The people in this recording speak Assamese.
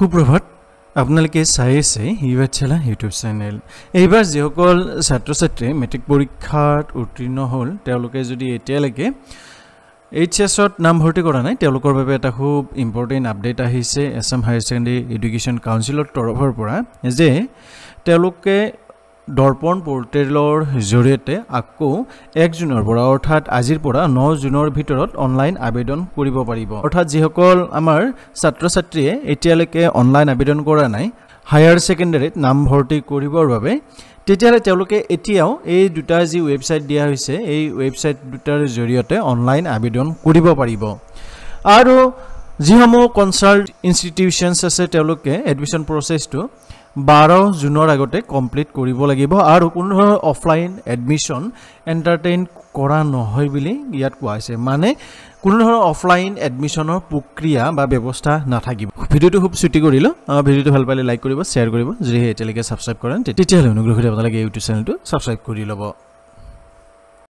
সুপ্ৰভাত আপোনালোকে চাই আছে ইউএচএলা ইউটিউব চেনেল এইবাৰ যিসকল ছাত্ৰ ছাত্ৰী মেট্ৰিক পৰীক্ষাত উত্তীৰ্ণ হ'ল তেওঁলোকে যদি এতিয়ালৈকে এইচএছত নাম ভৰ্তি কৰা নাই তেওঁলোকৰ বাবে এটা খুব ইম্পৰ্টেণ্ট আপডেট আহিছে এছাম হায়াৰ ছেকেণ্ডাৰী এডুকেশ্যন কাউন্সিলৰ তৰফৰ পৰা যে তেওঁলোকে দৰ্পণ পোৰ্টেলৰ জৰিয়তে আকৌ 1 জুনৰ পৰা অৰ্থাৎ আজিৰ পৰা 9 জুনৰ ভিতৰত অনলাইন আবেদন কৰিব পাৰিব অৰ্থাৎ যিসকল আমাৰ ছাত্ৰ ছাত্ৰীয়ে এতিয়ালৈকে অনলাইন আবেদন কৰা নাই হায়াৰ ছেকেণ্ডাৰীত নাম ভৰ্তি কৰিবৰ বাবে তেতিয়ালে তেওঁলোকে এতিয়াও এই দুটা যি ওয়েবসাইট দিয়া হৈছে এই ওয়েবসাইট দুটাৰ জৰিয়তে অনলাইন আবেদন কৰিব পাৰিব আৰু যিসমূহ কনসাল্ট ইনষ্টিটিউশনছ আছে তেওঁলোকে এডমিশন প্ৰসেসটো 12 জুনৰ আগতে কমপ্লিট কৰিব লাগিব আৰু কোনো অফলাইন এডমিশন এন্টাৰটেইন কৰা নহয় বুলি ইয়াত কোৱা হৈছে মানে কোনো অফলাইন এডমিশনৰ প্ৰক্ৰিয়া বা ব্যৱস্থা নাথাকিব ভিডিওটো খুব ছুটি কৰিলো ভিডিওটো ভাল পালে লাইক কৰিব শেয়াৰ কৰিব যদি এতিয়ালৈকে সাবস্ক্ৰাইব কৰা তেতিয়াহলে অনুগ্ৰহ কৰি আপোনালোকে ইউটিউব চেনেলটো সাবস্ক্ৰাইব কৰি ল'ব